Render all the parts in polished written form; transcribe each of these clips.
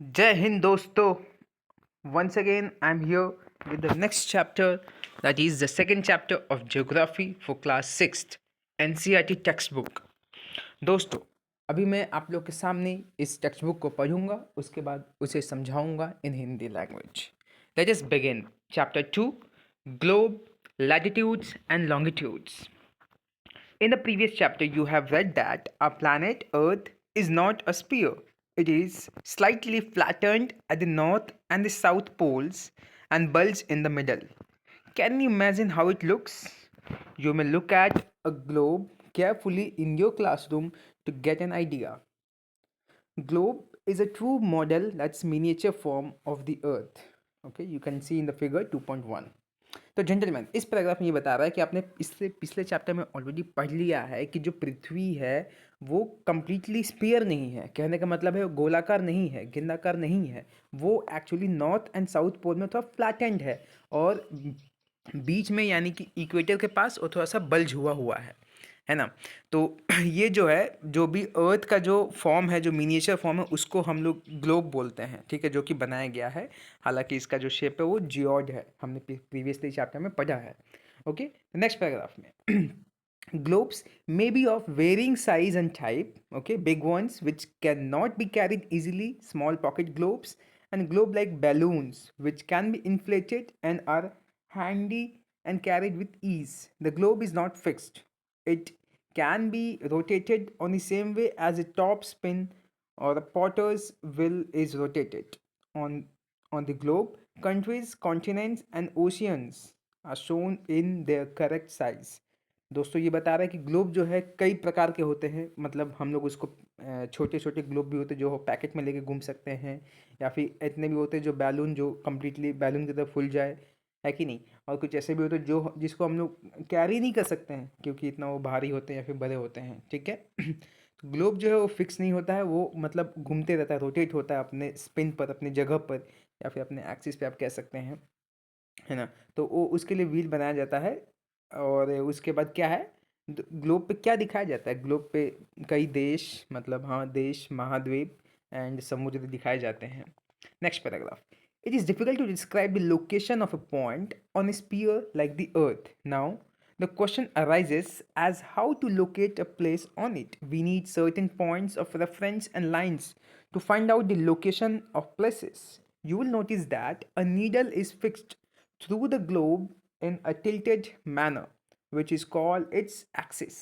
Jai Hind dosto. Once again, I'm here with the next chapter, that is the second chapter of Geography for class 6th NCERT textbook. दोस्तों, अभी मैं आप लोग के सामने इस टेक्स्ट बुक को पढ़ूंगा, उसके बाद उसे समझाऊंगा in Hindi language. Let us begin. Chapter 2, globe, latitudes and longitudes. In the previous chapter, you have read that our planet Earth is not a sphere. It is slightly flattened at the north and the south poles and bulges in the middle. Can you imagine how it looks? You may look at a globe carefully in your classroom to get an idea. Globe is a true model, that's miniature form of the earth. Okay, you can see in the figure 2.1. तो gentleman, इस paragraph में ये बता रहा है कि आपने इससे पिछले चैप्टर में ऑलरेडी पढ़ लिया है कि जो पृथ्वी है वो कंप्लीटली स्फीयर नहीं है. कहने का मतलब है वो गोलाकार नहीं है, गेंदाकार नहीं है. वो actually north and south pole में थोड़ा फ्लैटेंड है और बीच में यानी कि इक्वेटर के पास वो थोड़ा सा बल्ज हुआ हुआ है ना. तो ये जो है, जो भी अर्थ का जो फॉर्म है, जो मिनिएचर फॉर्म है, उसको हम लोग ग्लोब बोलते हैं. ठीक है, जो कि बनाया गया है. हालांकि इसका जो शेप है वो जियोड है, हमने प्रीवियसली चैप्टर में पढ़ा है. ओके, नेक्स्ट पैराग्राफ में globes may be of varying size and type. Okay, big ones which cannot be carried easily, small pocket globes, and globe like balloons which can be inflated and are handy and carried with ease. The globe is not fixed. It can be rotated on the same way as a top spin or a potter's wheel is rotated. On the globe, countries, continents, and oceans are shown in their correct size. दोस्तों, ये बता रहा है कि globe जो है कई प्रकार के होते हैं. मतलब हम लोग उसको छोटे छोटे ग्लोब भी होते हैं जो पैकेट में लेके घूम सकते हैं, या फिर इतने भी होते हैं जो बैलून, जो कम्प्लीटली बैलून की तरह फूल जाए, है कि नहीं. और कुछ ऐसे भी होते हैं जो जिसको हम लोग कैरी नहीं कर सकते हैं क्योंकि इतना वो भारी होते हैं या फिर बड़े होते हैं. ठीक है. तो ग्लोब जो है वो फिक्स नहीं होता है, वो मतलब घूमते रहता है, रोटेट होता है अपने स्पिन पर, अपने जगह पर, या फिर अपने एक्सिस पे आप कह सकते हैं, है ना. तो वो उसके लिए व्हील बनाया जाता है. और उसके बाद क्या है, ग्लोब पे क्या दिखाया जाता है, ग्लोब पे कई देश, मतलब हाँ देश, महाद्वीप एंड समुद्र दिखाए जाते हैं. Next paragraph. It is difficult to describe the location of a point on a sphere like the earth. Now the question arises as how to locate a place on it. We need certain points of reference and lines to find out the location of places. You will notice that a needle is fixed through the globe in a tilted manner, which is called its axis.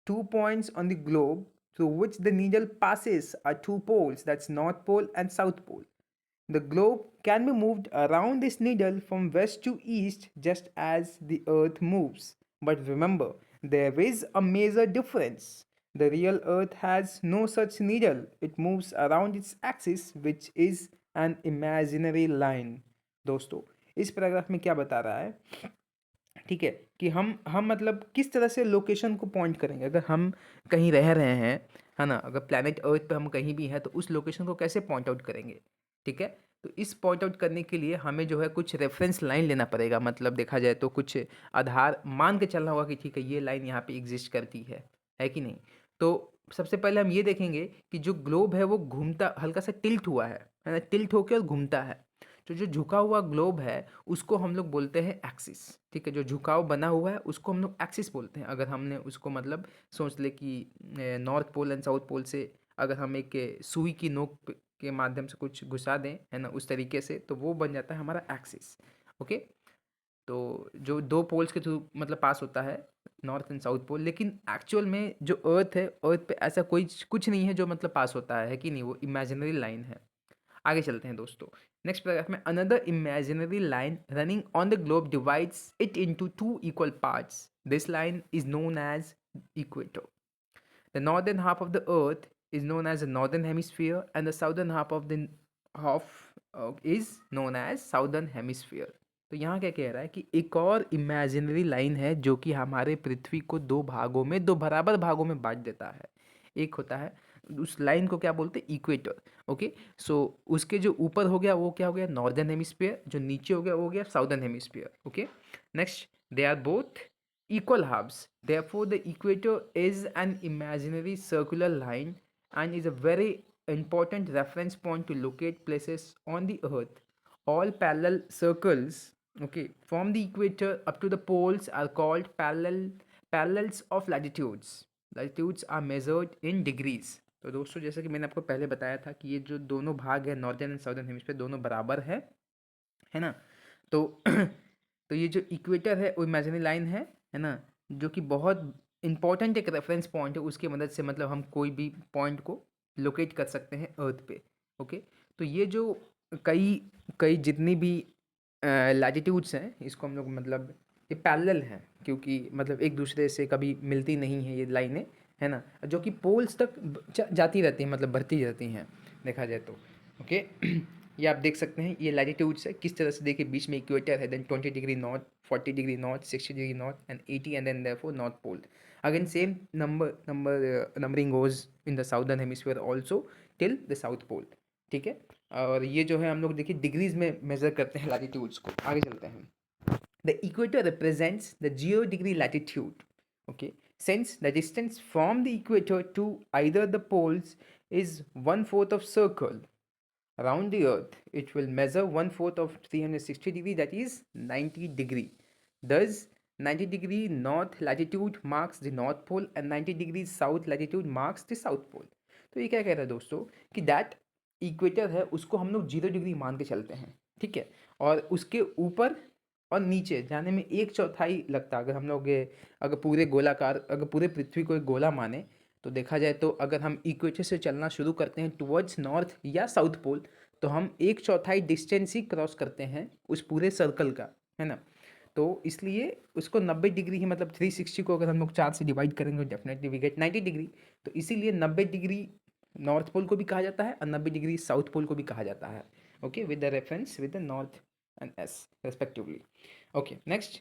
2 points on the globe through which the needle passes are two poles, that's North Pole and South Pole. The globe can be moved around this needle from west to east just as the earth moves. But remember, there is a major difference. The real earth has no such needle. It moves around its axis, which is an imaginary line. दोस्तों, इस paragraph में क्या बता रहा है, ठीक है, कि हम मतलब किस तरह से लोकेशन को पॉइंट करेंगे. अगर हम कहीं रह रहे हैं, है ना, अगर प्लैनेट अर्थ पे हम कहीं भी हैं तो उस लोकेशन को कैसे पॉइंट आउट करेंगे. ठीक है. तो इस पॉइंट आउट करने के लिए हमें जो है कुछ रेफरेंस लाइन लेना पड़ेगा. मतलब देखा जाए तो कुछ आधार मान के चलना होगा कि ठीक है ये लाइन यहाँ पे एग्जिस्ट करती है कि नहीं. तो सबसे पहले हम ये देखेंगे कि जो ग्लोब है वो घूमता, हल्का सा टिल्ट हुआ है ना, टिल्ट होकर घूमता है. तो जो झुका हुआ ग्लोब है उसको हम लोग बोलते हैं एक्सिस. ठीक है, जो झुकाव बना हुआ है उसको हम लोग एक्सिस बोलते हैं. अगर हमने उसको मतलब सोच ले कि north pole and south pole से अगर हम एक सुई की नोक के माध्यम से कुछ घुसा दें, है ना, उस तरीके से, तो वो बन जाता है हमारा एक्सिस. ओके. तो जो दो पोल्स के थ्रू मतलब पास होता है, नॉर्थ एंड साउथ पोल. लेकिन एक्चुअल में जो अर्थ है, अर्थ पे ऐसा कोई कुछ नहीं है जो मतलब पास होता है कि नहीं, वो इमेजिनरी लाइन है. आगे चलते हैं दोस्तों. नेक्स्ट पैराग्राफ में another imaginary line running on the globe divides it into two equal parts. This line is known as equator. The northern half of the earth is known as the northern hemisphere and the southern half of the half is known as southern hemisphere. तो यहाँ क्या कह रहा है कि एक और imaginary line है जो कि हमारे पृथ्वी को दो भागों में, दो बराबर भागों में बांट देता है. एक होता है, उस लाइन को क्या बोलते हैं, इक्वेटर. ओके. सो उसके जो ऊपर हो गया वो क्या हो गया, नॉर्दर्न हेमिस्फीयर. जो नीचे हो गया वो हो गया southern hemisphere. Okay. Next, they are both equal halves. Therefore, the equator is an imaginary circular line and is a very important reference point to locate places on the earth. All parallel circles, okay, from the equator up to the poles are called parallels of latitudes. Latitudes are measured in degrees. तो दोस्तों जैसे कि मैंने आपको पहले बताया था कि ये जो दोनों भाग है नॉर्दर्न एंड साउदर्न हेमिस्फीयर दोनों बराबर है ना। तो तो ये जो इक्वेटर है वो इमेजिनरी लाइन है ना, जो कि बहुत इंपॉर्टेंट एक रेफरेंस पॉइंट है, उसकी मदद से मतलब हम कोई भी पॉइंट को लोकेट कर सकते हैं अर्थ पे। ओके, तो ये जो कई कई जितनी भी लैटिट्यूड्स हैं इसको हम लोग मतलब ये पैरेलल हैं, क्योंकि मतलब एक दूसरे से कभी मिलती नहीं है ये लाइनें, है ना, जो कि पोल्स तक जाती रहती हैं, मतलब बढ़ती जाती हैं देखा जाए तो। ओके ये आप देख सकते हैं ये लैटिट्यूड्स है किस तरह से, देखिए बीच में इक्वेटर है, then 20 degree north, 40 degree north, 60 degree north and 80 and then therefore north pole. Again same numbering goes in the southern hemisphere also till the south pole. ठीक है, और ये जो है हम लोग देखिए डिग्रीज में मेजर करते हैं लैटिट्यूड्स को। आगे चलते हैं। The equator represents the 0 degree latitude. Okay, since the distance from the equator to either the poles is 1/4 of circle around the earth, it will measure 1/4 of 360 degree, that is 90 degree. Thus 90 degree north latitude marks the north pole and 90 degrees south latitude marks the south pole. तो ये क्या कह रहा है दोस्तों कि that equator है उसको हम लोग 0 डिग्री मान के चलते हैं। ठीक है, और उसके ऊपर और नीचे जाने में 1/4 लगता है। अगर हम लोग अगर पूरे गोलाकार, अगर पूरे पृथ्वी को एक गोला माने तो देखा जाए तो अगर हम इक्वेटर से चलना शुरू करते हैं टुवर्ड्स नॉर्थ या साउथ पोल तो हम 1/4 डिस्टेंस ही क्रॉस करते हैं उस पूरे सर्कल का, है ना। तो इसलिए उसको 90 डिग्री ही, मतलब 360 को अगर हम लोग 4 से डिवाइड करेंगे डेफिनेटली वी गेट 90 डिग्री। तो इसीलिए 90 डिग्री नॉर्थ पोल को भी कहा जाता है और 90 डिग्री साउथ पोल को भी कहा जाता है। Okay, with the reference with the north and S respectively. Okay, next.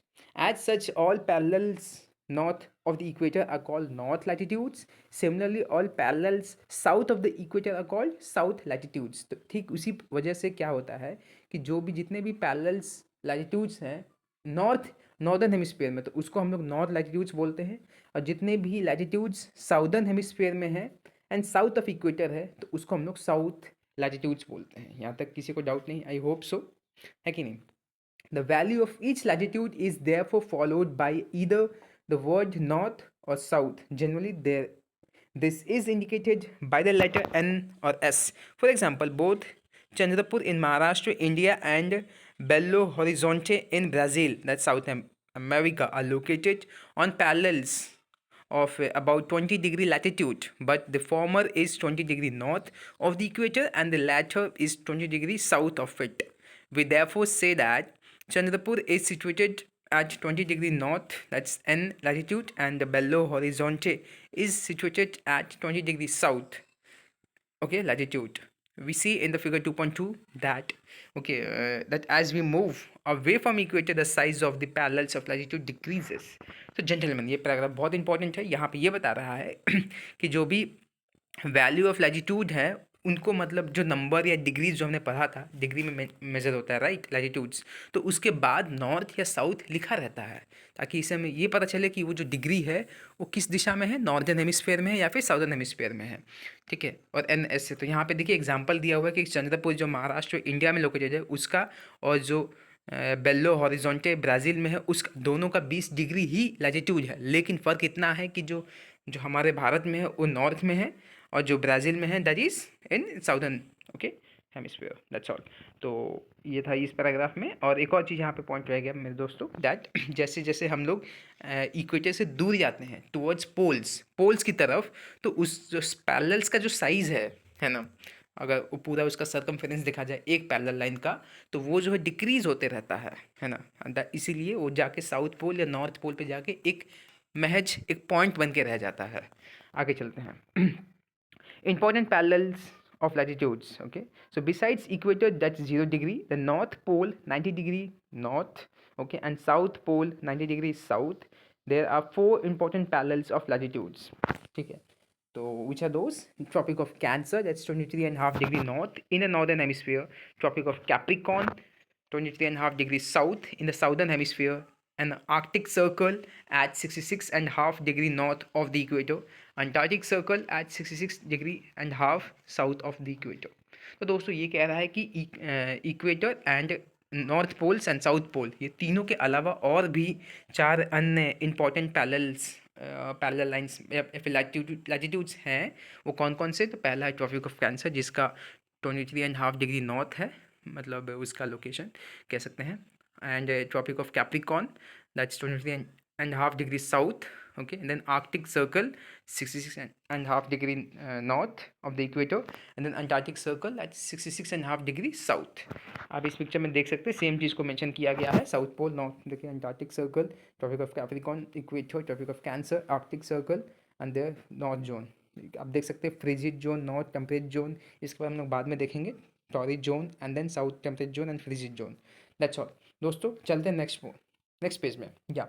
As such, all parallels north of the equator are called north latitudes. Similarly, all parallels south of the equator are called south latitudes. तो ठीक उसी वजह से क्या होता है कि जो भी जितने भी parallels latitudes हैं नॉर्दर्न हेमिस्फीयर में तो उसको हम लोग नॉर्थ लैटिट्यूड्स बोलते हैं, और जितने भी लैटिट्यूड्स साउदर्न हेमिस्फीयर में हैं एंड साउथ ऑफ इक्वेटर है तो उसको हम लोग साउथ लैटिट्यूड्स बोलते हैं। यहाँ तक किसी को डाउट नहीं, आई होप सो, है कि नहीं। The value of each latitude is therefore followed by either the word north or south. Generally, this is indicated by the letter N or S. For example, both Chandrapur in Maharashtra, India, and Belo Horizonte in Brazil, that's South America, are located on parallels of about 20 degree latitude, but the former is 20 degree north of the equator and the latter is 20 degrees south of it. We therefore say that Chandrapur is situated at 20 degree north, that's N latitude, and the Belo Horizonte is situated at 20 degrees south, okay, latitude. We see in the figure 2.2 that that as we move away from equator the size of the parallels of latitude decreases. तो gentlemen ये paragraph बहुत important है, यहाँ पे ये बता रहा है कि जो भी वैल्यू ऑफ लैटिट्यूड है उनको मतलब जो नंबर या डिग्रीज जो हमने पढ़ा था, डिग्री में मेजर होता है राइट लैटिट्यूड्स, तो उसके बाद नॉर्थ या साउथ लिखा रहता है ताकि इससे हमें ये पता चले कि वो जो डिग्री है वो किस दिशा में है, नॉर्दर्न हेमिस्फीयर में है या फिर साउदर्न हेमिस्फीयर में है। ठीक है, और एन एस से तो यहाँ पे देखिए एग्जांपल दिया हुआ है कि चंद्रपुर जो महाराष्ट्र इंडिया में लोकेटेड है उसका, और जो बेलो हॉरिजॉन्टे ब्राज़ील में है उसका, दोनों का 20 डिग्री ही लैटिट्यूड है, लेकिन फ़र्क इतना है कि जो जो हमारे भारत में है वो नॉर्थ में है और जो ब्राज़ील में है that is in southern okay hemisphere, that's all. तो ये था इस पैराग्राफ में। और एक और चीज़ यहाँ पे पॉइंट रह गया मेरे दोस्तों, दैट जैसे जैसे हम लोग इक्वेटर से दूर जाते हैं टुवर्ड्स पोल्स की तरफ, तो उस जो पैरेलल्स का जो साइज़ है ना, अगर वो पूरा उसका सर्कमफेरेंस देखा जाए एक पैरेलल लाइन का, तो वो जो है डिक्रीज़ होते रहता है ना, इसीलिए वो जाके साउथ पोल या नॉर्थ पोल पे जाके एक महज एक पॉइंट बन के रह जाता है। आगे चलते हैं। Important parallels of latitudes. Okay, so besides equator that's 0 degree, the north pole 90 degree north, okay, and south pole 90 degrees south, there are 4 important parallels of latitudes. Okay, so which are those? Tropic of Cancer, that's 23.5 degree north in the northern hemisphere. Tropic of Capricorn, 23.5 degrees south in the southern hemisphere. And the Arctic Circle at 66.5 degree north of the equator. Antarctic circle at 66.5 south of the equator. तो दोस्तों ये कह रहा है कि equator and north poles and south pole, ये तीनों के अलावा और भी 4 अन्य इंपॉर्टेंट पैरेलल लाइंस या फिर लैटिट्यूड्स हैं। वो कौन कौन से? तो पहला है ट्रॉपिक ऑफ कैंसर, जिसका 23.5 डिग्री नॉर्थ है, मतलब उसका लोकेशन कह सकते हैं। And tropic of Capricorn, that's 23.5 degree south, okay, and then Arctic Circle 66.5 degree north of the equator, and then Antarctic Circle at 66.5 degree south। आप इस पिक्चर में देख सकते हैं सेम चीज़ को मेंशन किया गया है। साउथ पोल नॉर्थ, देखिए Antarctic circle, tropic of Capricorn, equator, tropic of cancer, Arctic circle and their north zone. आप देख सकते हैं frigid zone, north temperate zone, इसके बाद हम लोग बाद में देखेंगे torrid zone and then south temperate zone and frigid zone. That's all दोस्तों, चलते हैं नेक्स्ट पेज में। या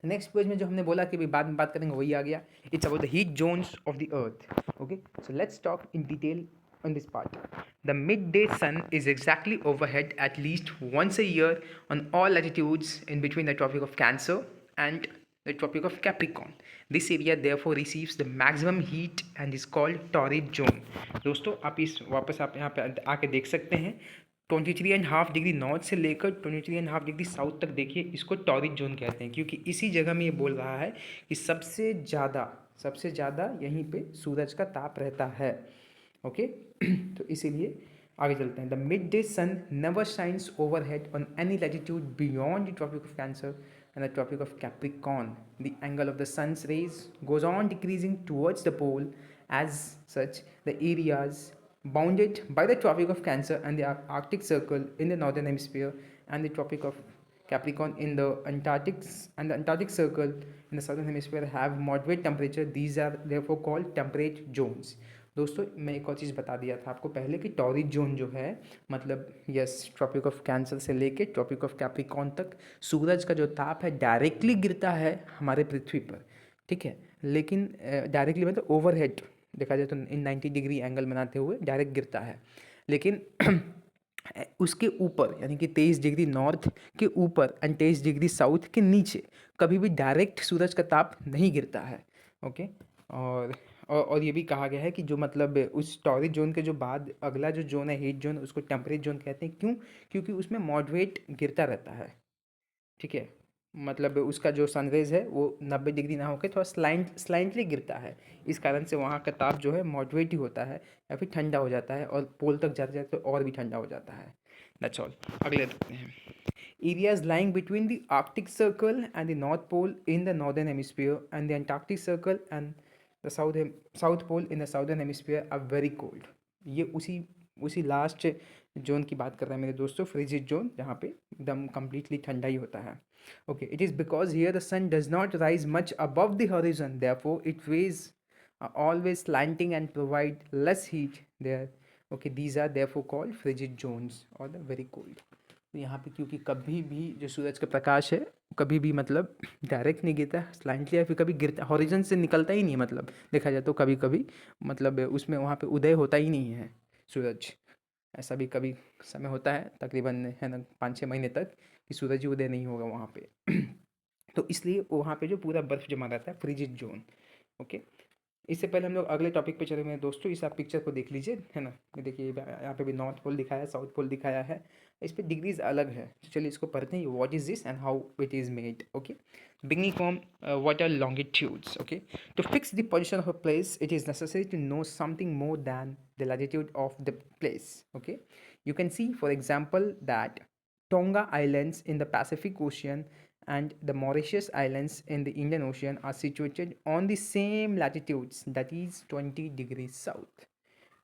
नेक्स्ट पेज में जो हमने बोला कि बाद में बात करेंगे वही आ गया। It's about the heat zones of the earth. Okay, so let's talk in detail on this part. The midday sun is exactly overhead at least once a year on all latitudes in between the Tropic of Cancer and the Tropic of Capricorn. This area therefore receives the maximum heat and is called torrid zone. दोस्तों आप इस वापस आप यहाँ पे आके देख सकते हैं 23.5 डिग्री नॉर्थ से लेकर 23.5 डिग्री साउथ तक देखिए, इसको टॉरिड जोन कहते हैं, क्योंकि इसी जगह में ये बोल रहा है कि सबसे ज़्यादा यहीं पे सूरज का ताप रहता है। ओके तो इसीलिए आगे चलते हैं। The mid day sun never shines overhead on any latitude beyond the tropic of cancer and the tropic of Capricorn. The angle of the sun's rays goes on decreasing towards the pole. As such, the areas bounded by the tropic of Cancer and the Arctic Circle in the northern hemisphere and the tropic of Capricorn in the Antarctic Circle in the southern hemisphere have moderate temperature. These are therefore called temperate zones. दोस्तों मैं एक और चीज़ बता दिया था आपको पहले कि टॉरिड जोन जो है, मतलब यस, ट्रॉपिक ऑफ कैंसर से लेके ट्रॉपिक ऑफ कैप्रिकॉर्न तक सूरज का जो ताप है डायरेक्टली गिरता है हमारे पृथ्वी पर, ठीक है, लेकिन डायरेक्टली मतलब ओवरहेड देखा जाए तो इन 90 डिग्री एंगल बनाते हुए डायरेक्ट गिरता है, लेकिन उसके ऊपर यानी कि 23 डिग्री नॉर्थ के ऊपर एंड 23 डिग्री साउथ के नीचे कभी भी डायरेक्ट सूरज का ताप नहीं गिरता है। ओके, और ये भी कहा गया है कि जो मतलब उस टॉरिड जोन के जो बाद अगला जो जोन है हीट जोन, उसको टेम्परेट जोन कहते हैं। क्यों? क्योंकि उसमें मॉडरेट गिरता रहता है, ठीक है, मतलब उसका जो सनरेज है वो 90 डिग्री ना होकर थोड़ा स्लाइंटली गिरता है, इस कारण से वहाँ का ताप जो है मॉडरेट ही होता है या फिर ठंडा हो जाता है, और पोल तक जाते जाते तो और भी ठंडा हो जाता है। That's all. अगले देखते हैं। Areas lying between the Arctic Circle and the North Pole in the Northern Hemisphere and the Antarctic Circle and the South Pole in the Southern Hemisphere are very cold. ये उसी last zone की बात कर रहे हैं मेरे दोस्तों, frigid zone, जहाँ पे एकदम कम्प्लीटली ठंडा ही होता है। Okay, it is because here the sun does not rise much above the horizon, therefore it was always slanting and provide less heat there. Okay, these are therefore called frigid zones or the very cold. तो यहाँ पे क्योंकि कभी भी जो सूरज का प्रकाश है कभी भी मतलब डायरेक्ट नहीं गिरता, स्लाइंटली या फिर कभी गिरता, हॉरिजन से निकलता ही नहीं है, मतलब देखा जाए तो कभी कभी मतलब उसमें वहाँ पे उदय होता ही नहीं है सूरज। ऐसा भी कभी समय होता है तकरीबन है ना 5-6 महीने तक कि सूरज ही उदय नहीं होगा वहाँ पे तो इसलिए वहाँ पे जो पूरा बर्फ़ जमा रहता है, फ्रिजिड जोन। ओके, इससे पहले हम लोग अगले टॉपिक पे चले मेरे दोस्तों, इस आप पिक्चर को देख लीजिए, है ना, ये देखिए यहाँ पे भी नॉर्थ पोल दिखाया है, साउथ पोल दिखाया है, इस पे डिग्रीज अलग है। तो चलिए इसको पढ़ते हैं, what is this and how it is made. Okay, beginning from what are longitudes. Okay, to fix the position of a place it is necessary to know something more than the latitude of the place. Okay, you can see for example that Tonga Islands in the Pacific Ocean and the Mauritius Islands in the Indian Ocean are situated on the same latitudes, that is 20 degrees south.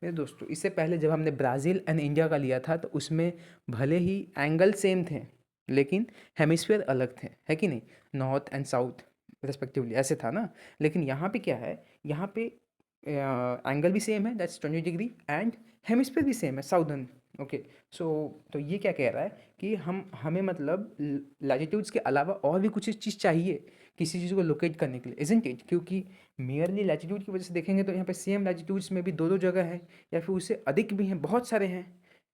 मेरे दोस्तों इससे पहले जब हमने Brazil and India का लिया था तो उसमें भले ही एंगल सेम थे लेकिन हेमिस्फीयर अलग थे, है कि नहीं, नॉर्थ एंड साउथ रिस्पेक्टिवली, ऐसे था ना। लेकिन यहाँ पे क्या है, यहाँ पे एंगल भी सेम है, दैट्स 20 डिग्री, एंड हेमिस्फीयर भी सेम है, साउदर्न। ओके, सो तो ये क्या कह रहा है कि हमें मतलब लैटिट्यूड्स के अलावा और भी कुछ चीज़ चाहिए किसी चीज़ को लोकेट करने के लिए, इजंट इट, क्योंकि मेयरली लैटिट्यूड की वजह से देखेंगे तो यहाँ पे सेम लैटिट्यूड्स में भी दो जगह है या फिर उससे अधिक भी हैं, बहुत सारे हैं,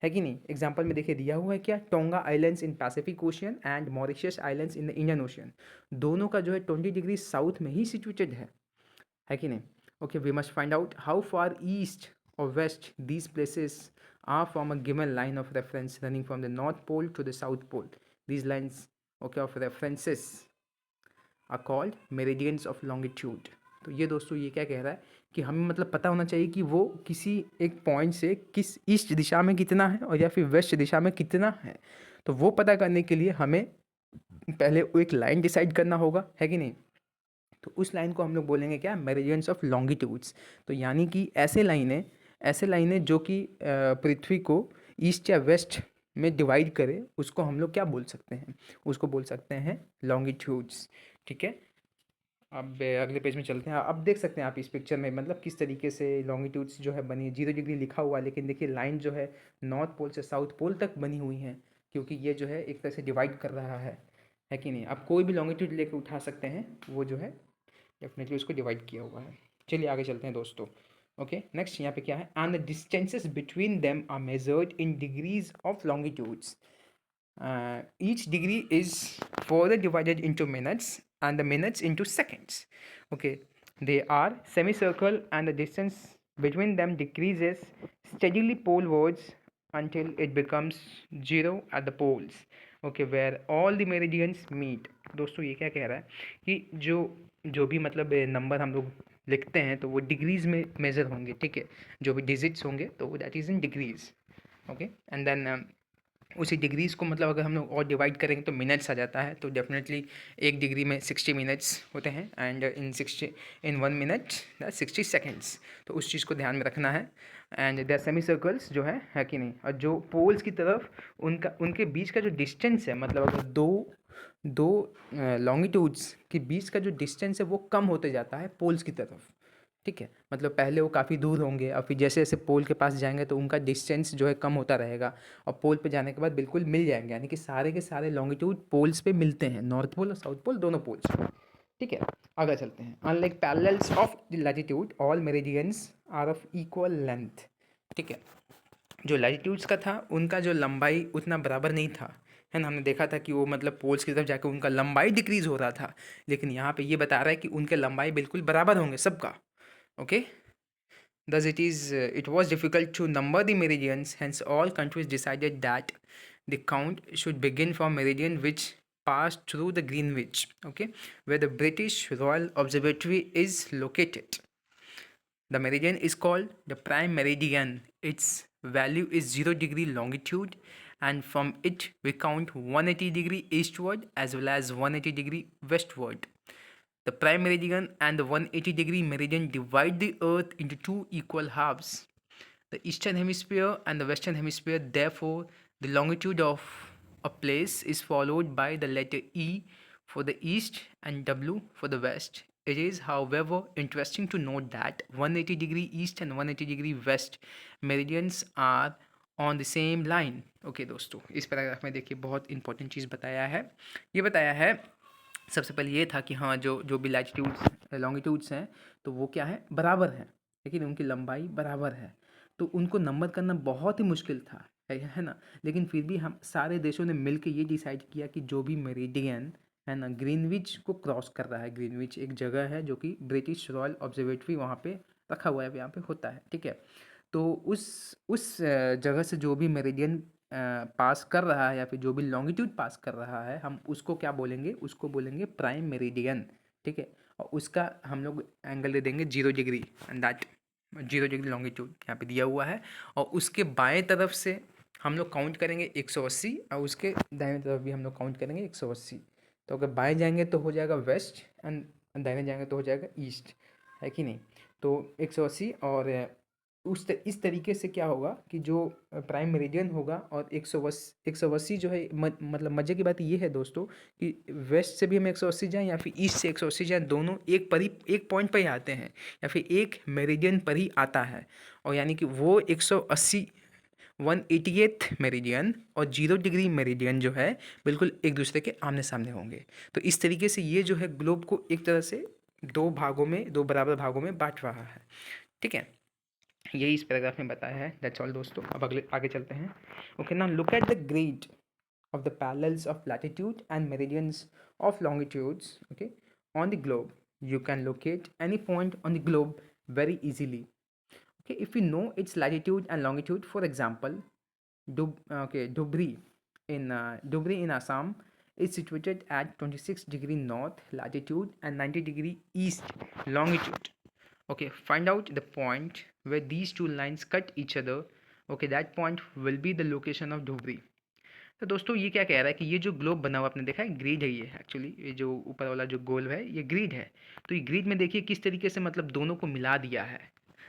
है कि नहीं। एग्जाम्पल में देखिए दिया हुआ है क्या, tonga islands in Pacific ocean and Mauritius islands in the Indian ocean, दोनों का जो है 20 डिग्री साउथ में ही सिचुएटेड है कि नहीं। Okay, we must find out how far east or west these places are from a given line of reference running from the north pole to the south pole. These lines, okay, of references are called meridians of longitude. तो ये दोस्तों ये क्या कह रहा है कि हमें मतलब पता होना चाहिए कि वो किसी एक पॉइंट से किस ईस्ट दिशा में कितना है और या फिर वेस्ट दिशा में कितना है। तो वो पता करने के लिए हमें पहले वो एक लाइन डिसाइड करना होगा, है कि नहीं। तो उस लाइन को हम लोग बोलेंगे क्या, मेरिडियंस ऑफ लॉन्गिट्यूड्स। तो यानी कि ऐसे लाइनें जो कि पृथ्वी को ईस्ट या वेस्ट में डिवाइड करे, उसको हम लोग क्या बोल सकते हैं, उसको बोल सकते हैं लॉन्गिट्यूड्स। ठीक है, अब अगले पेज में चलते हैं। अब देख सकते हैं आप इस पिक्चर में मतलब किस तरीके से लॉन्गिट्यूड्स जो है बनी है। 0 डिग्री लिखा हुआ है, लेकिन देखिए लाइन जो है नॉर्थ पोल से साउथ पोल तक बनी हुई है, क्योंकि ये जो है एक तरह से डिवाइड कर रहा है कि नहीं। आप कोई भी लॉन्गिट्यूड लेकर उठा सकते हैं, वो जो है डेफिनेटली उसको डिवाइड किया हुआ है। चलिए आगे चलते हैं दोस्तों। ओके, नेक्स्ट यहाँ पे क्या है, and the distances between them are measured in degrees of longitudes. Each degree is further divided into minutes and the minutes into seconds. Okay, they are semicircle and the distance between them decreases steadily polewards until it becomes zero at the poles. Okay, where all the meridians meet. दोस्तों ये क्या कह रहा है कि जो भी मतलब नंबर हम लोग लिखते हैं तो वो डिग्रीज में मेजर होंगे। ठीक है, जो भी डिजिट्स होंगे तो वो that is in degrees. Okay, and then उसी डिग्रीज़ को मतलब अगर हम लोग और डिवाइड करेंगे तो मिनट्स आ जाता है। तो डेफिनेटली 1 डिग्री में 60 मिनट्स होते हैं एंड इन 1 मिनट 60 सेकेंड्स। तो उस चीज़ को ध्यान में रखना है। एंड द सेमी सर्कल्स जो है कि नहीं, और जो पोल्स की तरफ उनके बीच का जो डिस्टेंस है, मतलब अगर दो लॉन्गिट्यूड्स के बीच का जो डिस्टेंस है वो कम होते जाता है पोल्स की तरफ। ठीक है, मतलब पहले वो काफ़ी दूर होंगे और फिर जैसे जैसे पोल के पास जाएंगे तो उनका डिस्टेंस जो है कम होता रहेगा और पोल पे जाने के बाद बिल्कुल मिल जाएंगे, यानी कि सारे के सारे लॉन्गिट्यूड पोल्स पे मिलते हैं, नॉर्थ पोल और साउथ पोल दोनों पोल्स पे। ठीक है, आगे चलते हैं। Unlike parallels of the latitude all meridians are of equal length. ठीक है, जो लैटिट्यूड्स का था उनका जो लंबाई उतना बराबर नहीं था, है ना। हमने देखा था कि वो मतलब पोल्स की तरफ जाकर उनका लंबाई डिक्रीज हो रहा था, लेकिन यहाँ पे ये बता रहा है कि उनके लंबाई बिल्कुल बराबर होंगे सबका। Okay, thus it was difficult to number the meridians, hence all countries decided that the count should begin from meridian which passed through the Greenwich, okay, where the British Royal Observatory is located. The meridian is called the prime meridian. Its value is 0 degree longitude, and from it we count 180 degree eastward as well as 180 degree westward. The prime meridian and the 180 degree meridian divide the earth into two equal halves, the eastern hemisphere and the western hemisphere. Therefore, the longitude of a place is followed by the letter E for the east and W for the west. It is, however, interesting to note that 180 degree east and 180 degree west meridians are on the same line. Okay दोस्तों, इस paragraph में देखिए बहुत important चीज़ बताया है। ये बताया है सबसे पहले ये था कि हाँ जो भी लैटिट्यूड्स लॉन्गिट्यूड्स हैं तो वो क्या है, बराबर हैं, लेकिन उनकी लंबाई बराबर है। तो उनको नंबर करना बहुत ही मुश्किल था, है ना। लेकिन फिर भी हम सारे देशों ने मिलकर ये डिसाइड किया कि जो भी मेरिडियन है ना ग्रीनविच को क्रॉस कर रहा है, ग्रीनविच एक जगह है जो कि ब्रिटिश रॉयल ऑब्जर्वेटरी वहाँ पे रखा हुआ है, यहाँ पे होता है। ठीक है, तो उस जगह से जो भी मेरिडियन पास कर रहा है या फिर जो भी लॉन्गिट्यूड पास कर रहा है, हम उसको क्या बोलेंगे, उसको बोलेंगे प्राइम मेरिडियन। ठीक है, और उसका हम लोग एंगल दे देंगे 0 degree, and that 0 degree longitude यहाँ पे दिया हुआ है। और उसके बाएं तरफ से हम लोग काउंट करेंगे 180 और उसके दाहिने तरफ भी हम लोग काउंट करेंगे 180। तो अगर बाएं जाएंगे तो हो जाएगा वेस्ट एंड दाहिने जाएंगे तो हो जाएगा ईस्ट, है कि नहीं। तो 180 और इस तरीके से क्या होगा कि जो प्राइम मेरिडियन होगा और 180 जो है मतलब मज़े की बात ये है दोस्तों कि वेस्ट से भी हम 180 जाएँ या फिर ईस्ट से 180 जाएँ, दोनों एक पॉइंट पर ही आते हैं या फिर एक मेरिडियन पर ही आता है। और यानी कि वो 180 188th मेरिडियन और 0 डिग्री मेरिडियन जो है बिल्कुल एक दूसरे के आमने सामने होंगे। तो इस तरीके से ये जो है ग्लोब को एक तरह से दो बराबर भागों में बांट रहा है। ठीक है, यही इस पैराग्राफ में बताया है। दैट्स ऑल दोस्तों, अब आगे चलते हैं। Okay, now look at the grade of the parallels of latitude and meridians of longitudes. Okay, on the globe you can locate any point on the globe very easily. Okay, if we know its latitude and longitude, for example, Dhubri in Assam is situated at 26-degree north latitude and 90-degree east longitude. Okay, find out the point where these two lines cut each other. Okay, that point will be the location of Dhubri. तो दोस्तों ये क्या कह रहा है कि ये जो ग्लोब बना हुआ आपने देखा है, ग्रिड है ये एक्चुअली, ये जो ऊपर वाला जो गोल है ये ग्रिड है। तो ये ग्रिड में देखिए किस तरीके से मतलब दोनों को मिला दिया है,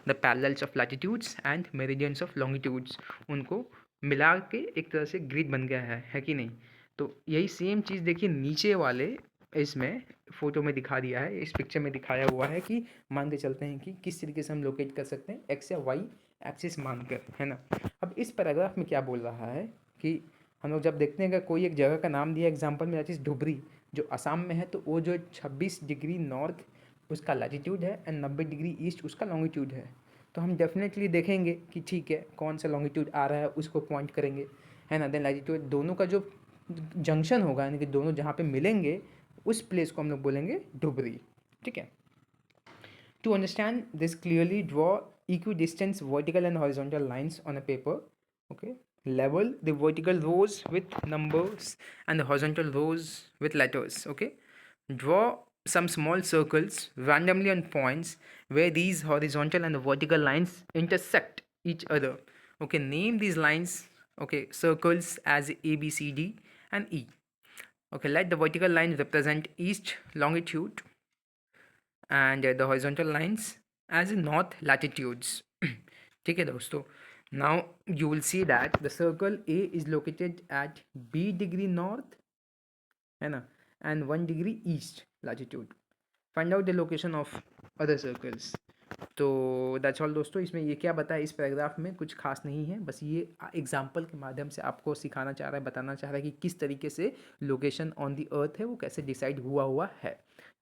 the parallels of latitudes and meridians of longitudes, उनको मिला के एक तरह से ग्रिड बन गया है कि नहीं। तो यही सेम चीज़ देखिए नीचे वाले इसमें फोटो में दिखा दिया है, इस पिक्चर में दिखाया हुआ है कि मान के चलते हैं कि किस तरीके से हम लोकेट कर सकते हैं एक्स या वाई एक्सिस मानकर, है ना। अब इस पैराग्राफ में क्या बोल रहा है कि हम लोग जब देखते हैं कि कोई एक जगह का नाम दिया एग्जांपल में, दैट इज़ धुबरी जो असम में है, तो वो जो 26 डिग्री नॉर्थ उसका लैटिट्यूड है एंड 90 डिग्री ईस्ट उसका लॉन्गिट्यूड है। तो हम डेफिनेटली देखेंगे कि ठीक है कौन सा लॉन्गिट्यूड आ रहा है उसको पॉइंट करेंगे, है ना। देन लैटिट्यूड दोनों का जो जंक्शन होगा यानी कि दोनों जहाँ पे मिलेंगे उस प्लेस को हम लोग बोलेंगे धुबरी, ठीक है। To understand this clearly, draw equidistant vertical and horizontal lines on a paper. Okay. Level the vertical rows with numbers and the horizontal rows with letters. Okay. Draw some small circles randomly on points where these horizontal and the vertical lines intersect each other. Okay. Name these lines, okay, circles as A, B, C, D, and E. Okay. Let the vertical lines represent east longitude and the horizontal lines as north latitudes. ठीक है दोस्तों, now you will see that the circle A is located at B degree north, है ना, and 1 degree east latitude. Find out the location of other circles. तो that's all दोस्तों, इसमें ये क्या बताया इस पैराग्राफ में कुछ खास नहीं है, बस ये एग्जाम्पल के माध्यम से आपको सिखाना चाह रहा है, बताना चाह रहा है कि किस तरीके से लोकेशन ऑन दी अर्थ है वो कैसे डिसाइड हुआ है,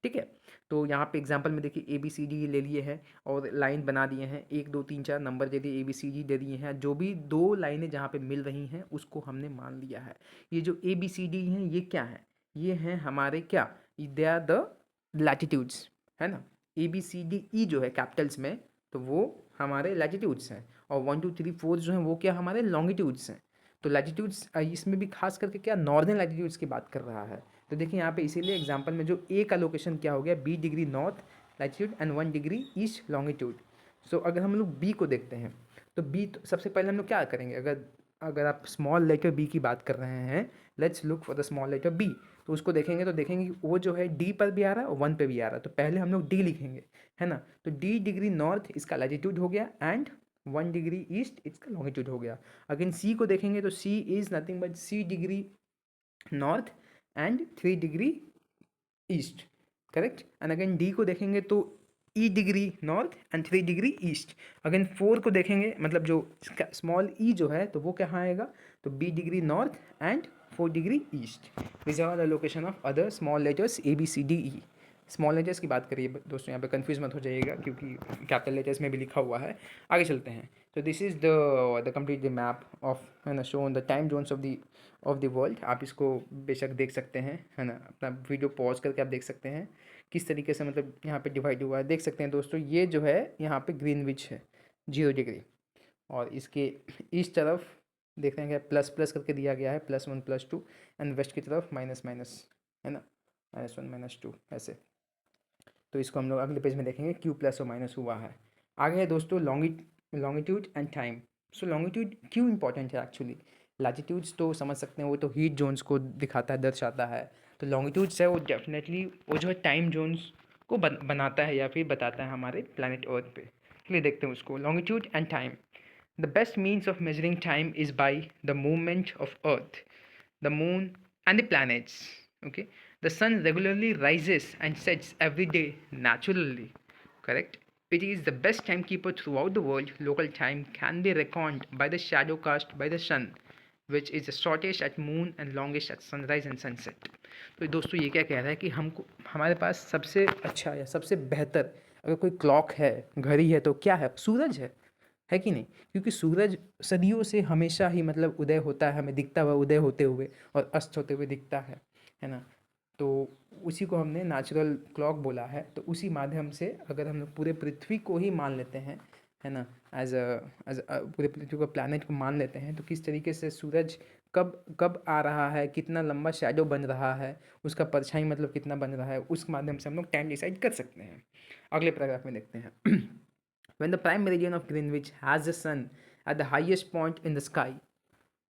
ठीक है। तो यहाँ पे एग्जाम्पल में देखिए ए बी सी डी ले लिए हैं और लाइन बना दिए हैं, 1 2 3 4 नंबर दे दिए, ए बी सी डी दे दिए हैं, जो भी दो लाइनें जहाँ पे मिल रही हैं उसको हमने मान लिया है। ये जो ए बी सी डी हैं ये क्या है, ये हैं हमारे क्या, दे आर द लैटिट्यूड्स, है ना। ए बी सी डी ई जो है कैपिटल्स में तो वो हमारे लैटिट्यूड्स हैं, और 1 2 3 4 जो हैं वो क्या हमारे लॉन्गिट्यूड्स हैं। तो लैटिट्यूड्स इसमें भी खास करके क्या नॉर्दर्न लैटिट्यूड्स की बात कर रहा है। तो देखिए यहाँ पे इसीलिए एग्जांपल में जो ए का लोकेशन क्या हो गया, B degree north latitude and 1 degree east longitude. So अगर हम लोग बी को देखते हैं तो बी तो सबसे पहले हम लोग क्या करेंगे, अगर अगर आप स्मॉल लेटर बी की बात कर रहे हैं, let's look for the small letter B, तो उसको देखेंगे तो देखेंगे कि वो जो है डी पर भी आ रहा है और 1 पे भी आ रहा है, तो पहले हम लोग डी लिखेंगे, है ना। तो डी डिग्री नॉर्थ इसका लैटिट्यूड हो गया एंड 1 डिग्री ईस्ट इसका लॉन्गिट्यूड हो गया। अगेन सी को देखेंगे तो C is nothing but C degree north and 3 degree east, correct. And again D को देखेंगे तो E degree north and 3 degree east. Again 4 को देखेंगे मतलब जो स्मॉल ई जो है तो वो कहाँ आएगा, तो B degree north and 4 degree east. This are the location of other small letters A B C D E. Small letters की बात करिए दोस्तों, यहाँ पे कंफ्यूज मत हो जाइएगा क्योंकि कैपिटल लेटर्स में भी लिखा हुआ है। आगे चलते हैं। तो this is the complete the map of, है ना, shown the time zones of the world. आप इसको बेशक देख सकते हैं, है ना, अपना वीडियो पॉज करके आप देख सकते हैं किस तरीके से मतलब यहाँ पे डिवाइड हुआ है। देख सकते हैं दोस्तों, ये जो है यहाँ पे ग्रीनविच है 0 डिग्री, और इसके इस तरफ देख रहे हैं प्लस प्लस करके दिया गया है, +1 +2, एंड वेस्ट की तरफ माइनस माइनस, है ना, -1 -2 ऐसे। तो इसको हम लोग अगले पेज में देखेंगे क्यों प्लस और माइनस हुआ है। आगे है दोस्तों longitude and time. So longitude क्यों इंपॉर्टेंट है एक्चुअली, लैटिट्यूड्स तो समझ सकते हैं वो तो हीट जोन्स को दिखाता है, दर्शाता है। तो लॉन्गिट्यूड्स है वो डेफिनेटली वो जो है टाइम जोन्स को बनाता है या फिर बताता है हमारे प्लानट अर्थ पे। चलिए देखते हैं उसको, longitude and time. The best means of measuring time is by the movement of earth, the moon, and the planets. Okay, the sun regularly rises and sets every day naturally. Correct. It is the best timekeeper throughout the world. Local time can be reckoned by the shadow cast by the sun, which is the shortest at moon and longest at sunrise and sunset. तो दोस्तों ये क्या कह रहा है कि हमको हमारे पास सबसे अच्छा या सबसे बेहतर अगर कोई क्लॉक है, घड़ी है, तो क्या है, सूरज है कि नहीं। क्योंकि सूरज सदियों से हमेशा ही मतलब उदय होता है, हमें दिखता हुआ उदय होते हुए और अस्त होते हुए दिखता है ना। तो उसी को हमने नेचुरल क्लॉक बोला है। तो उसी माध्यम से अगर हम लोग पूरे पृथ्वी को ही मान लेते हैं, है ना, एज पूरे पृथ्वी को, प्लैनेट को मान लेते हैं, तो किस तरीके से सूरज कब कब आ रहा है, कितना लंबा शैडो बन रहा है, उसका परछाई मतलब कितना बन रहा है, उस माध्यम से हम लोग टाइम डिसाइड कर सकते हैं। अगले पैराग्राफ में देखते हैं। When the prime meridian of Greenwich has the sun at the highest point in the sky,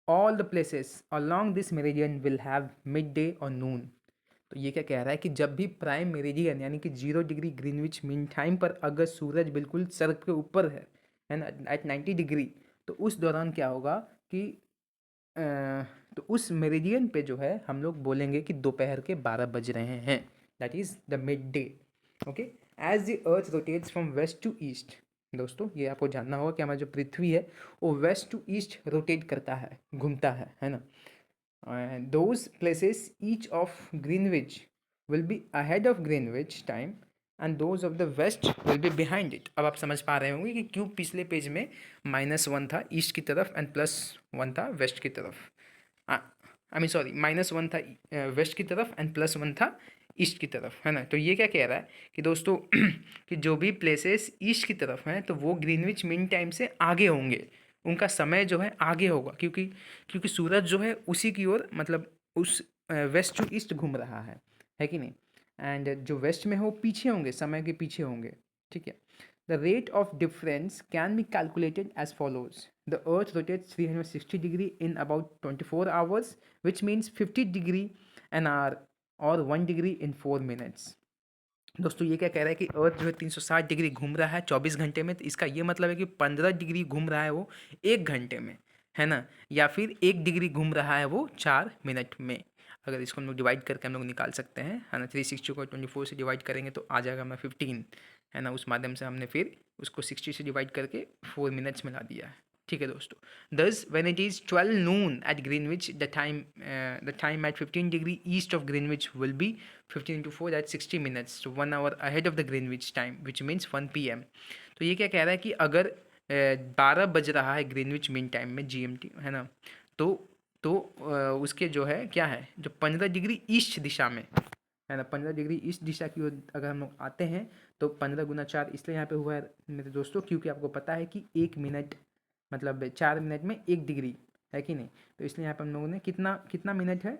all the places along this meridian will have midday or noon. तो ये क्या कह रहा है कि जब भी प्राइम मेरिडियन यानी कि 0 डिग्री ग्रीनविच मीन टाइम पर अगर सूरज बिल्कुल सर के ऊपर है ना, एट 90 डिग्री, तो उस दौरान क्या होगा कि अ, तो उस मेरिडियन पे जो है हम लोग बोलेंगे कि दोपहर के 12 बज रहे हैं, that is the mid day. Okay, as the earth rotates from west to east. दोस्तों ये आपको जानना होगा कि हमारा जो पृथ्वी है वो वेस्ट टू ईस्ट रोटेट करता है, घूमता है ना। And those places each of Greenwich will be ahead of Greenwich time and those of the west will be behind it. अब आप समझ पा रहे होंगे कि क्यों पिछले पेज में -1 था ईस्ट की तरफ एंड +1 था वेस्ट की तरफ। आई मीन सॉरी, -1 था वेस्ट की तरफ एंड +1 था ईस्ट की तरफ, है ना। तो ये क्या कह रहा है कि दोस्तों कि जो भी प्लेसेस ईस्ट की तरफ हैं तो वो ग्रीनविच मीन टाइम से आगे होंगे, उनका समय जो है आगे होगा, क्योंकि सूरज जो है उसी की ओर, मतलब उस वेस्ट टू ईस्ट घूम रहा है कि नहीं। एंड जो वेस्ट में है वो पीछे होंगे, समय के पीछे होंगे, ठीक है। The rate of difference can be calculated as follows. The earth rotates 360 degree in about 24 hours, which means 50 degree an hour और 1 डिग्री इन 4 मिनट्स। दोस्तों ये क्या कह रहा है कि अर्थ जो है 360 डिग्री घूम रहा है 24 घंटे में, तो इसका ये मतलब है कि 15 डिग्री घूम रहा है वो 1 घंटे में, है ना, या फिर 1 डिग्री घूम रहा है वो 4 मिनट में। अगर इसको हम लोग डिवाइड करके हम लोग निकाल सकते हैं, है ना, 360 को 24 से डिवाइड करेंगे तो आ जाएगा हमें 15, है ना। उस माध्यम से हमने फिर उसको 60 से डिवाइड करके 4 मिनट्स में ला दिया है, ठीक है दोस्तों। Thus, when it is 12 noon at Greenwich, the time at 15 degree east of Greenwich will be 15 into 4, that's 60 minutes. So 1 hour ahead of the Greenwich time, which means 1 p.m. तो ये क्या कह रहा है कि अगर 12 बज रहा है ग्रीनविच मीन टाइम में, GMT, है ना, तो उसके जो है क्या है, जो 15 डिग्री ईस्ट दिशा में, है ना, 15 डिग्री ईस्ट दिशा की ओर अगर हम लोग आते हैं तो 15 गुना 4 इसलिए यहाँ पे हुआ है मेरे दोस्तों, क्योंकि आपको पता है कि 1 मिनट मतलब 4 मिनट में 1 डिग्री, है कि नहीं। तो इसलिए यहाँ पे हम लोगों ने कितना कितना मिनट है,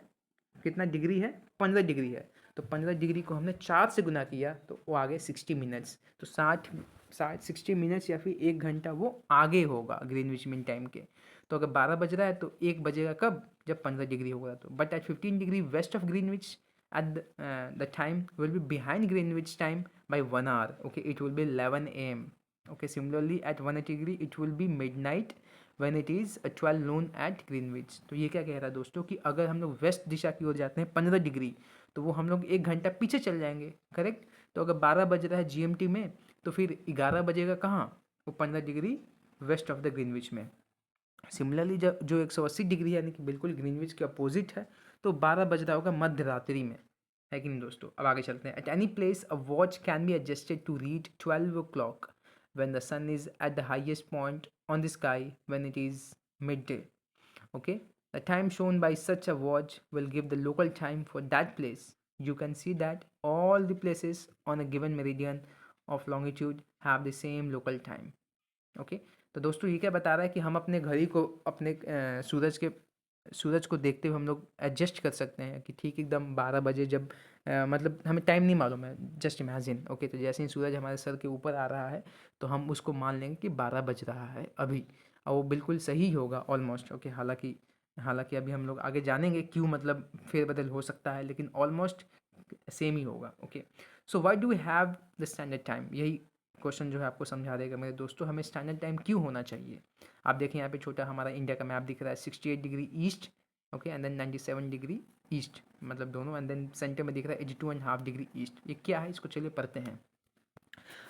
कितना डिग्री है, 15 डिग्री है, तो 15 डिग्री को हमने 4 से गुना किया तो वो आ गए 60 मिनट्स। तो 60 मिनट्स या फिर 1 घंटा वो आगे होगा ग्रीनविच मीन टाइम के। तो अगर 12 बज रहा है तो 1 बजेगा कब, जब 15 डिग्री होगा। तो but at 15 degree west of Greenwich at the time will be behind Greenwich time by 1 hour. Okay, it will be 11 a.m. Okay, similarly at 180 degree it will be midnight when it is 12 noon at Greenwich. तो ये क्या कह रहा है दोस्तों कि अगर हम लोग वेस्ट दिशा की ओर जाते हैं 15 डिग्री, तो वो हम लोग 1 घंटा पीछे चल जाएंगे, करेक्ट। तो अगर 12 बज रहा है GMT में, तो फिर 11 बजेगा कहाँ, वो 15 degree west of the Greenwich में। सिमिलरली जब जो 180 डिग्री यानी कि बिल्कुल ग्रीनविच के अपोजिट है, तो 12 बज रहा होगा मध्य रात्रि में, है कि नहीं दोस्तों। अब आगे चलते हैं। At any place a watch can be adjusted to read 12 o'clock when the sun is at the highest point on the sky when it is midday. Okay, the time shown by such a watch will give the local time for that place. You can see that all the places on a given meridian of longitude have the same local time. Okay, तो दोस्तों ये क्या बता रहा है कि हम अपने घड़ी को अपने सूरज को देखते हुए हम लोग एडजस्ट कर सकते हैं कि ठीक एकदम 12 बजे, जब मतलब हमें टाइम नहीं मालूम है, जस्ट इमेजिन। ओके, तो जैसे ही सूरज हमारे सर के ऊपर आ रहा है तो हम उसको मान लेंगे कि 12 बज रहा है अभी, और वो बिल्कुल सही होगा ऑलमोस्ट। ओके, हालांकि हालांकि अभी हम लोग आगे जानेंगे क्यों मतलब फेरबदल हो सकता है, लेकिन ऑलमोस्ट सेम ही होगा। Okay, so why do we have the standard time, यही क्वेश्चन जो है आपको समझा देगा मेरे दोस्तों, हमें स्टैंडर्ड टाइम क्यों होना चाहिए। आप देखें यहाँ पे छोटा हमारा इंडिया का मैप दिख रहा है, 68 degree east, okay, and then 97 degree east, मतलब दोनों, एंड देन सेंटर में दिख रहा है 82.5 डिग्री ईस्ट। ये क्या है, इसको चलिए पढ़ते हैं।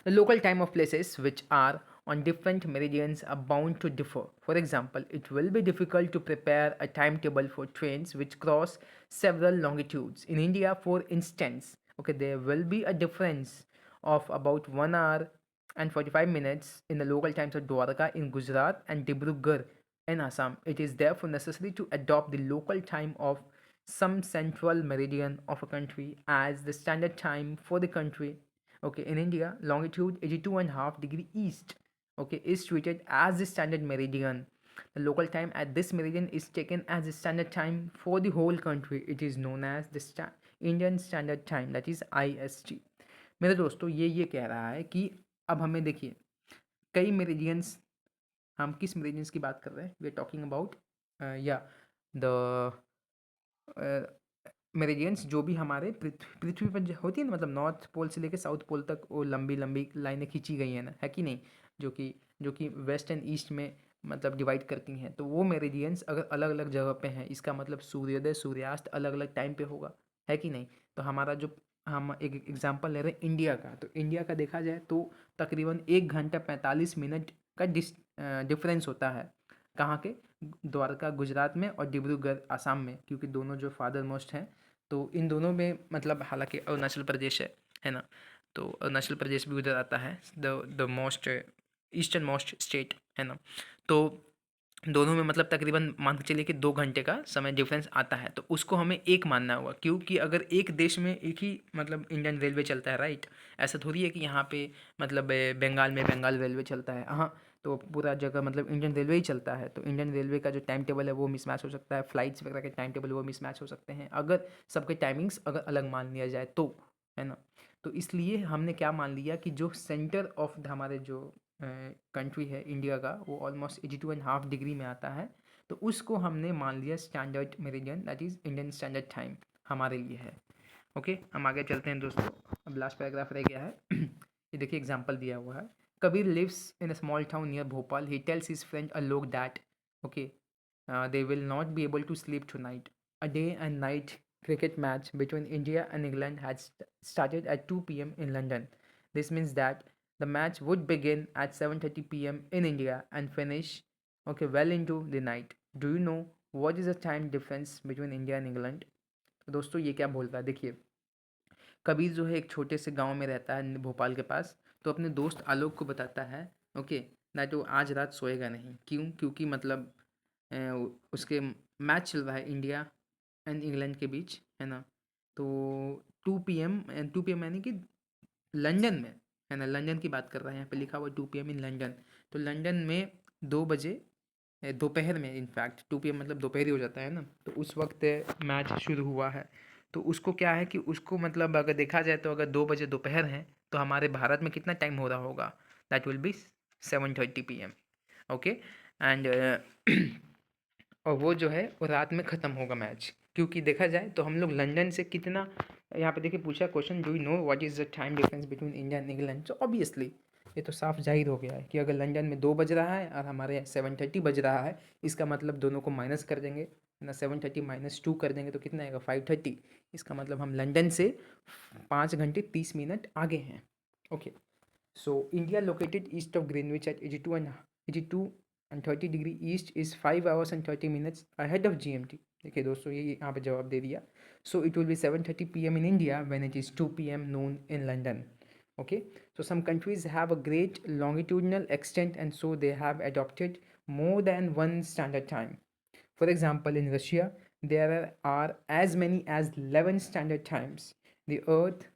The local time of places which are on different meridians are bound to differ. For example, it will be difficult to prepare a timetable for trains which cross several longitudes. In India, for instance, okay, there will be a difference of about 1 hour and 45 minutes in the local times of Dwarka in Gujarat and Dibrugarh in Assam. It is therefore necessary to adopt the local time of some central meridian of a country as the standard time for the country. Okay, in India, longitude 82.5 degree east, okay, is treated as the standard meridian. The local time at this meridian is taken as the standard time for the whole country. It is known as the Indian Standard Time, that is IST. मेरे दोस्तों ये कह रहा है कि अब हमें देखिए कई मेरिडियंस, हम किस मेरिडियंस की बात कर रहे हैं, वी आर टॉकिंग अबाउट या द मेरिडियंस जो भी हमारे पृथ्वी पर होती है ना, मतलब नॉर्थ पोल से लेकर साउथ पोल तक वो लंबी लंबी लाइनें खींची गई हैं ना, है कि नहीं, जो कि वेस्ट एंड ईस्ट में मतलब डिवाइड करती हैं। तो वो मेरिडियंस अगर अलग अलग जगह पे हैं, इसका मतलब सूर्योदय सूर्यास्त अलग अलग टाइम पे होगा, है कि नहीं। तो हमारा जो हम एक एग्जांपल ले रहे हैं इंडिया का, तो इंडिया का देखा जाए तो तकरीबन 1 घंटा 45 मिनट का डिफरेंस होता है। कहाँ के? द्वारका गुजरात में और डिब्रूगढ़ आसाम में, क्योंकि दोनों जो फादर मोस्ट हैं, तो इन दोनों में मतलब हालांकि अरुणाचल प्रदेश है ना, तो अरुणाचल प्रदेश भी उधर आता है, the most eastern most state है ना। तो दोनों में मतलब तकरीबन मान के चलिए कि 2 घंटे का समय डिफरेंस आता है, तो उसको हमें एक मानना होगा, क्योंकि अगर एक देश में एक ही मतलब इंडियन रेलवे चलता है, राइट, ऐसा थोड़ी है कि यहाँ पे मतलब बंगाल में बंगाल रेलवे चलता है, हाँ, तो पूरा जगह मतलब इंडियन रेलवे ही चलता है। तो इंडियन रेलवे का जो टाइम टेबल है वो मिसमैच हो सकता है, फ्लाइट्स वगैरह के टाइम टेबल वो मिसमैच हो सकते हैं, अगर सबके टाइमिंग्स अगर अलग मान लिया जाए तो, है ना। तो इसलिए हमने क्या मान लिया कि जो सेंटर ऑफ हमारे जो कंट्री है इंडिया का, वो ऑलमोस्ट 82.5 डिग्री में आता है, तो उसको हमने मान लिया standard meridian, that is Indian standard time हमारे लिए है। ओके, हम आगे चलते हैं दोस्तों। अब लास्ट पैराग्राफ रह गया है ये देखिए एग्जाम्पल दिया हुआ है। Kabir lives in a small town near Bhopal, he tells his friend Alok that okay they will not be able to sleep tonight. A day and night cricket match between India and England had started at 2 p.m. in London. This means that the match would begin at 7:30 p.m. in India and finish well into the night. Do you know what is the time difference between India and England? तो दोस्तों ये क्या बोल रहा है देखिए, कबीर जो है एक छोटे से गांव में रहता है भोपाल के पास, तो अपने दोस्त आलोक को बताता है ओके दैट वो आज रात सोएगा नहीं। क्यों? क्योंकि मतलब उसके मैच चल रहा है इंडिया एंड इंग्लैंड के बीच, है ना। तो 2 p.m. यानी कि लंदन में, है ना, लंदन की बात कर रहे हैं, यहाँ पे लिखा हुआ 2 p.m. In London. तो लंदन में 2 बजे दोपहर में, इनफैक्ट 2 p.m. मतलब दोपहर ही हो जाता है ना, तो उस वक्त मैच शुरू हुआ है। तो उसको क्या है कि उसको मतलब अगर देखा जाए तो अगर 2 बजे दोपहर हैं, तो हमारे भारत में कितना टाइम हो रहा होगा, that will be 7:30 p.m. Okay, and और वो जो है वो रात में ख़त्म होगा मैच, क्योंकि देखा जाए तो हम लोग लंदन से कितना, यहाँ पे देखिए पूछा question, do you know what is the time difference between India and England. तो ऑब्वियसली ये तो साफ जाहिर हो गया है कि अगर लंदन में 2 बज रहा है और हमारे यहाँ 7:30 बज रहा है, इसका मतलब दोनों को माइनस कर देंगे ना, 7:30 - 2 कर देंगे तो कितना आएगा 5:30। इसका मतलब हम लंदन से 5 घंटे 30 मिनट आगे हैं। Okay, so India located east of Greenwich at 82 and 30 degree east is 5 hours and 30 minutes ahead of GMT. देखिए दोस्तों ये यहाँ पे जवाब दे दिया। So it will be 7:30 p.m. in India when it is 2 p.m. noon in London. Okay, so some countries have a great longitudinal extent and so they have adopted more than one standard time. For example, in Russia, there are as many as 11 standard times. The Earth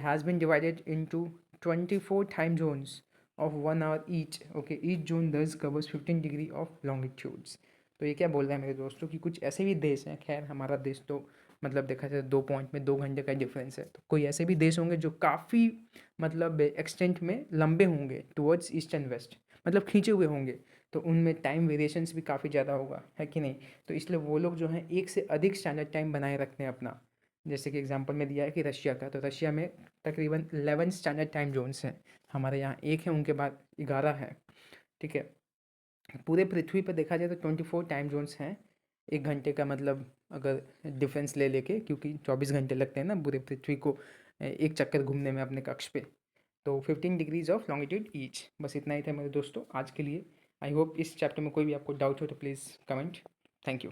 has been divided into 24 time zones of 1 hour each. Each zone thus covers 15 degree of longitudes. तो ये क्या बोल रहा है मेरे दोस्तों कि कुछ ऐसे भी देश हैं, खैर हमारा देश तो मतलब देखा जाए 2 पॉइंट में 2 घंटे का डिफरेंस है, तो कोई ऐसे भी देश होंगे जो काफ़ी मतलब एक्सटेंट में लंबे होंगे टुवर्ड्स ईस्ट एंड वेस्ट, मतलब खींचे हुए होंगे, तो उनमें टाइम वेरिएशंस भी काफ़ी ज़्यादा होगा, है कि नहीं। तो इसलिए वो लोग जो हैं एक से अधिक स्टैंडर्ड टाइम बनाए रखते हैं अपना। जैसे कि एग्जांपल में दिया है कि रशिया का, तो रशिया में तकरीबन 11 स्टैंडर्ड टाइम जोन्स हैं, हमारे यहाँ एक है, उनके बाद 11 है, ठीक है। पूरे पृथ्वी पर देखा जाए तो 24 टाइम जोन्स हैं, 1 घंटे का मतलब अगर डिफरेंस ले लेके, क्योंकि 24 घंटे लगते हैं ना पूरे पृथ्वी को एक चक्कर घूमने में अपने कक्ष पे। तो 15 डिग्रीज ऑफ लॉन्गिट्यूड ईच। बस इतना ही था मेरे दोस्तों आज के लिए। आई होप इस चैप्टर में कोई भी आपको डाउट हो तो प्लीज़ कमेंट। Thank you.